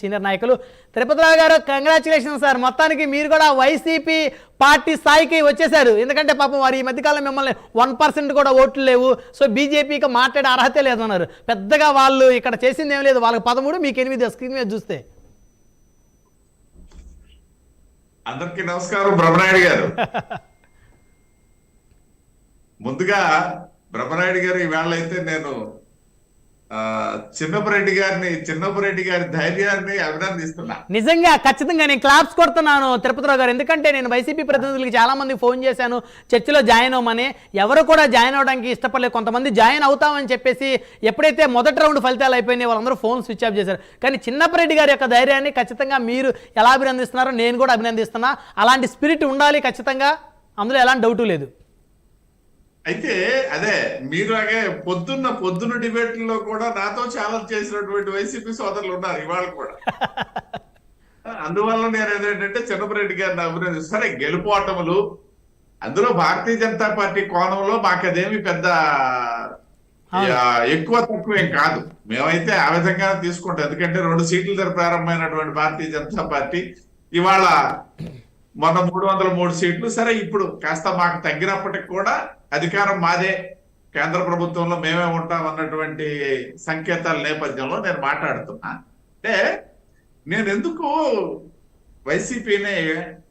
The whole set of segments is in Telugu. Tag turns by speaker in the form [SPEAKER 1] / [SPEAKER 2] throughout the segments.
[SPEAKER 1] సీనియర్ నాయకులు తిరుపతిరావు గారు, కంగ్రాచులేషన్ సార్. మొత్తానికి మీరు కూడా వైసీపీ పార్టీ స్థాయికి వచ్చేసారు. ఎందుకంటే పాపం వారు ఈ మధ్యకాలం మిమ్మల్ని 1% కూడా ఓట్లు లేవు, సో బీజేపీకి మాట్లాడే అర్హత లేదన్నారు. పెద్దగా వాళ్ళు ఇక్కడ చేసింది ఏం లేదు, వాళ్ళకి 13 మీకు 8 స్క్రీన్ మీద చూస్తే.
[SPEAKER 2] అందరికీ నమస్కారం. బ్రహ్మనాయుడు గారు ముందుగా బ్రహ్మనాయుడు గారు ఈవేళ అయితే నేను చిన్నపరెడ్డి గారి ధైర్యాన్ని అభినందిస్తున్నా.
[SPEAKER 1] నిజంగా ఖచ్చితంగా నేను క్లాప్స్ కొడుతున్నాను తిరుపతిరావు గారు. ఎందుకంటే నేను వైసీపీ ప్రతినిధులకి చాలా మంది ఫోన్ చేశాను, చర్చలో జాయిన్ అవ్వమని. ఎవరు కూడా జాయిన్ అవడానికి ఇష్టపడలేదు. కొంతమంది జాయిన్ అవుతామని చెప్పేసి ఎప్పుడైతే మొదటి రౌండ్ ఫలితాలు అయిపోయినాయి వాళ్ళందరూ ఫోన్ స్విచ్ ఆఫ్ చేశారు. కానీ చిన్నపరెడ్డి గారి యొక్క ధైర్యాన్ని ఖచ్చితంగా మీరు ఎలా అభినందిస్తున్నారో నేను కూడా అభినందిస్తున్నా. అలాంటి స్పిరిట్ ఉండాలి ఖచ్చితంగా, అందులో ఎలాంటి డౌటు లేదు.
[SPEAKER 2] అయితే అదే మీరులాగే పొద్దున్న డిబేట్లలో కూడా నాతో ఛాలెంజ్ చేసినటువంటి వైసీపీ సోదరులు ఉన్నారు ఇవాళ కూడా. అందువల్ల నేను ఏంటంటే చిన్నపరెడ్డి గారిని అభినందిస్తాను. సరే, గెలుపోటములు అందులో భారతీయ జనతా పార్టీ కోణంలో మాకు అదేమి పెద్ద ఎక్కువ తక్కువేం కాదు. మేమైతే ఆ విధంగా తీసుకుంటాం. ఎందుకంటే 2 సీట్ల ధర ప్రారంభమైనటువంటి భారతీయ జనతా పార్టీ ఇవాళ మొన్న 303 సీట్లు. సరే, ఇప్పుడు కాస్త మాకు తగ్గినప్పటికి కూడా అధికారం మాదే, కేంద్ర ప్రభుత్వంలో మేమే ఉంటాం అన్నటువంటి సంకేతాల నేపథ్యంలో నేను మాట్లాడుతున్నా. అంటే నేను ఎందుకు వైసీపీని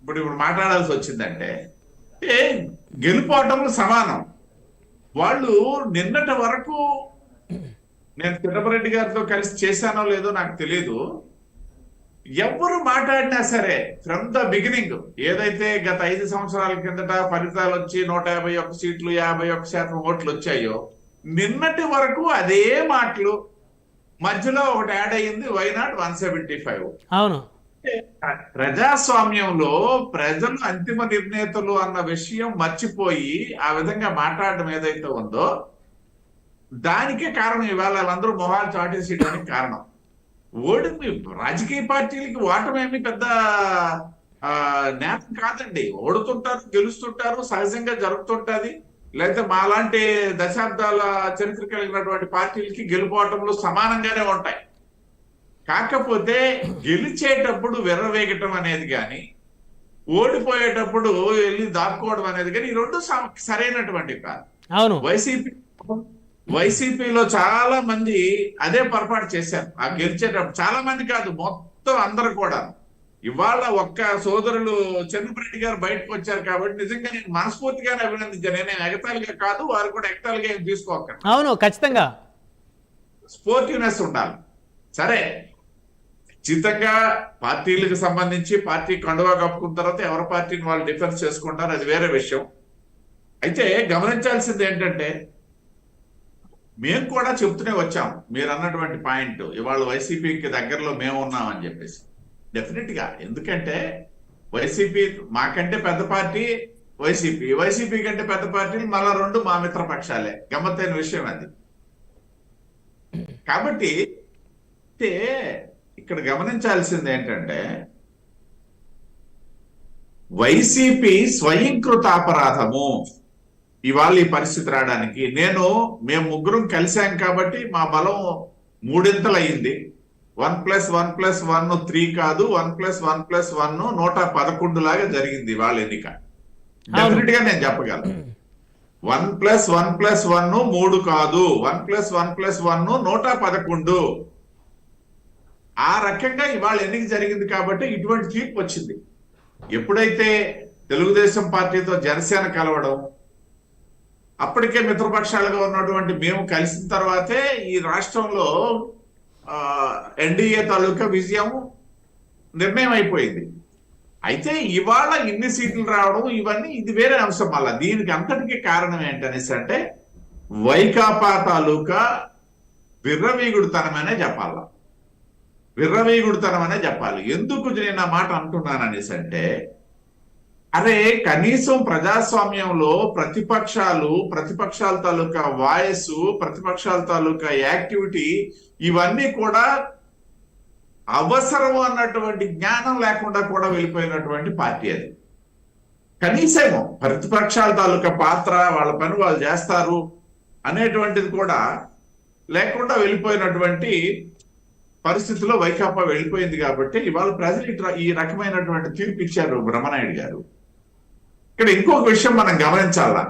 [SPEAKER 2] ఇప్పుడు మాట్లాడాల్సి వచ్చిందంటే, గెలుపోవటంలో సమానం. వాళ్ళు నిన్నటి వరకు నేను చిన్నపరెడ్డి గారితో కలిసి చేశానో లేదో నాకు తెలియదు, ఎవరు మాట్లాడినా సరే ఫ్రమ్ ద బిగినింగ్ ఏదైతే గత 5 సంవత్సరాల కిందట ఫలితాలు వచ్చి 151 సీట్లు 51% ఓట్లు వచ్చాయో నిన్నటి వరకు అదే మాటలు. మధ్యలో ఒకటి యాడ్ అయ్యింది, వైనాట్ 175.
[SPEAKER 1] అవును,
[SPEAKER 2] ప్రజాస్వామ్యంలో ప్రజలు అంతిమ నిర్ణేతలు అన్న విషయం మర్చిపోయి ఆ విధంగా మాట్లాడడం ఏదైతే ఉందో దానికే కారణం. ఇవాళ వాళ్ళందరూ మొహాలు చాటేసేయడానికి కారణం ఓడిమి. రాజకీయ పార్టీలకి ఓటమేమి పెద్ద నేతం కాదండి. ఓడుతుంటారు, గెలుస్తుంటారు, సహజంగా జరుగుతుంటది. లేకపోతే మాలాంటి దశాబ్దాల చరిత్ర కలిగినటువంటి పార్టీలకి గెలుపోవటంలో సమానంగానే ఉంటాయి. కాకపోతే గెలిచేటప్పుడు వెర్రవేగటం అనేది కానీ, ఓడిపోయేటప్పుడు వెళ్ళి దాక్కోవడం అనేది కానీ ఈ 2 సరైనటువంటి కాదు.
[SPEAKER 1] అవును,
[SPEAKER 2] వైసీపీలో చాలా మంది అదే పొరపాటు చేశారు. ఆ గెలిచేటప్పుడు చాలా మంది కాదు, మొత్తం అందరు కూడా. ఇవాళ ఒక్క సోదరులు చంద్రపరెడ్డి గారు బయటకు వచ్చారు కాబట్టి నిజంగా నేను మనస్ఫూర్తిగానే అభినందించాను. నేను ఎగతాళిగా కాదు, వారు కూడా ఎగతాళిగా ఏం తీసుకోకండి.
[SPEAKER 1] అవును, ఖచ్చితంగా
[SPEAKER 2] స్పోర్టివ్నెస్ ఉండాలి. సరే, ఖచ్చితంగా పార్టీలకు సంబంధించి పార్టీ కండువా కప్పుకున్న తర్వాత ఎవరి పార్టీని వాళ్ళు డిఫెన్స్ చేసుకుంటారు, అది వేరే విషయం. అయితే గమనించాల్సింది ఏంటంటే, మేము కూడా చెప్తూనే వచ్చాం మీరు అన్నటువంటి పాయింట్. ఇవాళ వైసీపీకి దగ్గరలో మేము ఉన్నామని చెప్పేసి డెఫినెట్ గా. ఎందుకంటే వైసీపీ మాకంటే పెద్ద పార్టీ వైసీపీ కంటే పెద్ద పార్టీలు మళ్ళా 2 మా మిత్ర పక్షాలే. గమ్మత్తైన విషయం అది. కాబట్టి ఇక్కడ గమనించాల్సింది ఏంటంటే, వైసీపీ స్వయంకృత అపరాధము ఇవాళ ఈ పరిస్థితి రావడానికి. మేము ముగ్గురం కలిసాం కాబట్టి మా బలం 3 అయింది. 1+1+1 3 కాదు, 1+1+1 111 లాగా జరిగింది వాళ్ళ ఎన్నిక. డెఫినెట్ గా నేను చెప్పగలను. 1+1+1 3 కాదు, 1+1+1 111. ఆ రకంగా ఇవాళ ఎన్నిక జరిగింది కాబట్టి ఇటువంటి తీర్పు వచ్చింది. ఎప్పుడైతే తెలుగుదేశం పార్టీతో జనసేన కలవడం, అప్పటికే మిత్రపక్షాలుగా ఉన్నటువంటి మేము కలిసిన తర్వాతే ఈ రాష్ట్రంలో ఎన్డీఏ తాలూకా విజయం నిర్ణయం అయిపోయింది. అయితే ఇవాళ ఇన్ని సీట్లు రావడం ఇవన్నీ ఇది వేరే అంశం. మళ్ళా దీనికి అంతటికీ కారణం ఏంటనేసి అంటే వైకాపా తాలూకా విర్రవీగుడుతనమనే చెప్పాలి. ఎందుకు నేను ఆ మాట అంటున్నాననేసి అంటే, అరే కనీసం ప్రజాస్వామ్యంలో ప్రతిపక్షాల తాలూకా వాయిస్, ప్రతిపక్షాల తాలూకా యాక్టివిటీ ఇవన్నీ కూడా అవసరం అన్నటువంటి జ్ఞానం లేకుండా కూడా వెళ్ళిపోయినటువంటి పార్టీ అది. కనీసమో ప్రతిపక్షాల తాలూకా పాత్ర, వాళ్ళ పని వాళ్ళు చేస్తారు అనేటువంటిది కూడా లేకుండా వెళ్ళిపోయినటువంటి పరిస్థితిలో వైకాపా వెళ్ళిపోయింది కాబట్టి ఇవాళ ప్రజలు ఈ రకమైనటువంటి తీర్పు ఇచ్చారు బ్రహ్మనాయుడు గారు. ఇక్కడ ఇంకొక విషయం మనం గమనించాలా,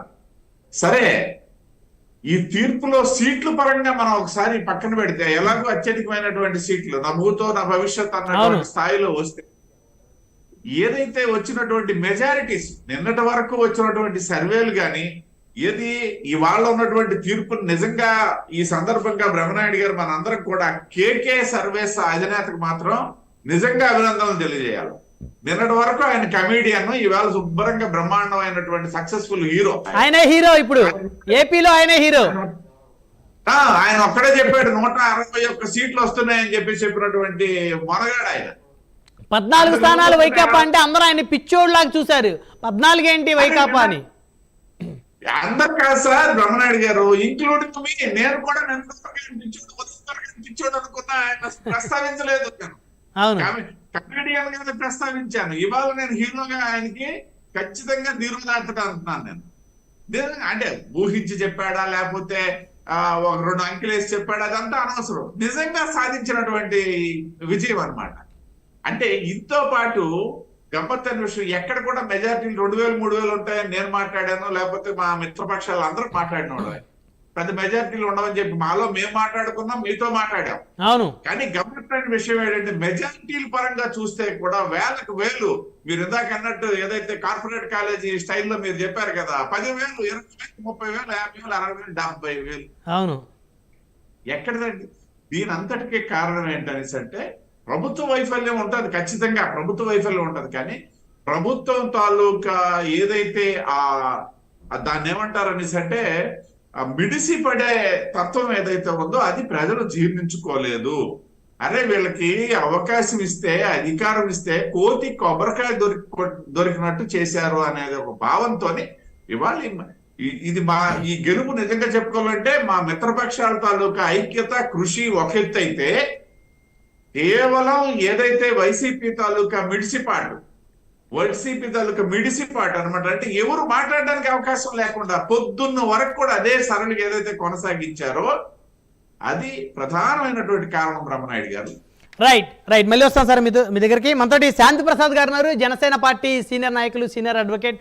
[SPEAKER 2] సరే ఈ తీర్పులో సీట్ల పరంగా మనం ఒకసారి పక్కన పెడితే ఎలాగో అత్యధికమైనటువంటి సీట్లు నా భూతో నా భవిష్యత్ అన్నటువంటి స్థాయిలో వస్తే ఏదైతే వచ్చినటువంటి మెజారిటీస్ నిన్నటి వరకు వచ్చినటువంటి సర్వేలు కానీ ఏది ఇవాళ ఉన్నటువంటి తీర్పులు నిజంగా ఈ సందర్భంగా బ్రహ్మనాయుడు గారు మనందరం కూడా కేకే సర్వేస్ అధినేతకు మాత్రం నిజంగా అభినందనలు తెలియజేయాలి. నిన్నటి వరకు ఆయన కమీడియన్, ఇవాళ శుభ్రంగా బ్రహ్మాండమైనటువంటి సక్సెస్ఫుల్ హీరో.
[SPEAKER 1] ఆయనే హీరో, ఇప్పుడు ఏపీలో ఆయనే హీరో.
[SPEAKER 2] ఆయన ఒక్కడే చెప్పాడు 161 సీట్లు వస్తున్నాయని చెప్పినటువంటి మొనగాడు ఆయన.
[SPEAKER 1] 14 స్థానాలు వైకాపా అంటే అందరూ ఆయన పిచ్చోడ్లాగా చూశారు. 14 ఏంటి వైకాపా అని.
[SPEAKER 2] అందరు కాదు సార్ బ్రహ్మనాయుడు గారు, ఇంక్లూడింగ్ మీ. నేను కూడా పిచ్చోడు అనుకున్నా, ఆయన ప్రస్తావించలేదు. కమెడియన్ గానే ప్రస్తావించాను. ఇవాళ నేను హీరోగా ఆయనకి ఖచ్చితంగా ధీరోదాత్తట అంటున్నాను. నేను అంటే ఊహించి చెప్పాడా లేకపోతే ఒక 2 అంకెలేసి చెప్పాడా అదంతా అనవసరం. నిజంగా సాధించినటువంటి విజయం అన్నమాట. అంటే ఇంతో పాటు గమ్మత్తైన విషయం, ఎక్కడ కూడా మెజారిటీలు 2000 3000 ఉంటాయని నేను మాట్లాడాను, లేకపోతే మా మిత్రపక్షాలు అందరూ మాట్లాడిన వాళ్ళు. పెద్ద మెజారిటీలు ఉండవని చెప్పి మాలో మేము మాట్లాడుకున్నాం, మీతో మాట్లాడాం.
[SPEAKER 1] అవును.
[SPEAKER 2] కానీ గమ్మత్తైన విషయం ఏంటంటే మెజారిటీల పరంగా చూస్తే కూడా వేలకు వేలు, మీరు ఇందాక అన్నట్టు ఏదైతే కార్పొరేట్ కాలేజీ స్టైల్లో మీరు చెప్పారు కదా, 10,000 20,000 30,000 50,000 60,000 70,000.
[SPEAKER 1] అవును.
[SPEAKER 2] ఎక్కడదండి? దీని అంతటికీ కారణం ఏంటనేసి అంటే ప్రభుత్వ వైఫల్యం ఉంటుంది, ఖచ్చితంగా ప్రభుత్వ వైఫల్యం ఉంటుంది. కానీ ప్రభుత్వం తాలూకా ఏదైతే దాన్ని ఏమంటారు అనేసి అంటే మిడిసి పడే తత్వం ఏదైతే ఉందో అది ప్రజలు జీర్ణించుకోలేదు. అరే వీళ్ళకి అవకాశం ఇస్తే, అధికారం ఇస్తే కోతి కొబ్బరికాయ దొరికినట్టు చేశారు అనేది ఒక భావంతో ఇవాళ ఇది ఈ గెలుపు నిజంగా చెప్పుకోవాలంటే మా మిత్రపక్షాల తాలూకా ఐక్యత కృషి ఒక ఎత్తు అయితే, కేవలం ఏదైతే వైసీపీ తాలూకా మిడిసిపాటు అనమాట. అంటే ఎవరు మాట్లాడడానికి అవకాశం లేకుండా పొద్దున్న వరకు కూడా అదే సరళిగా ఏదైతే కొనసాగించారో అది ప్రధానమైనటువంటి కారణం బ్రహ్మనాయుడు గారు.
[SPEAKER 1] రైట్ మళ్ళీ వస్తాం సార్ మీ దగ్గరికి. మనతోటి శాంతి ప్రసాద్ గారు ఉన్నారు, జనసేన పార్టీ సీనియర్ నాయకులు, సీనియర్ అడ్వకేట్.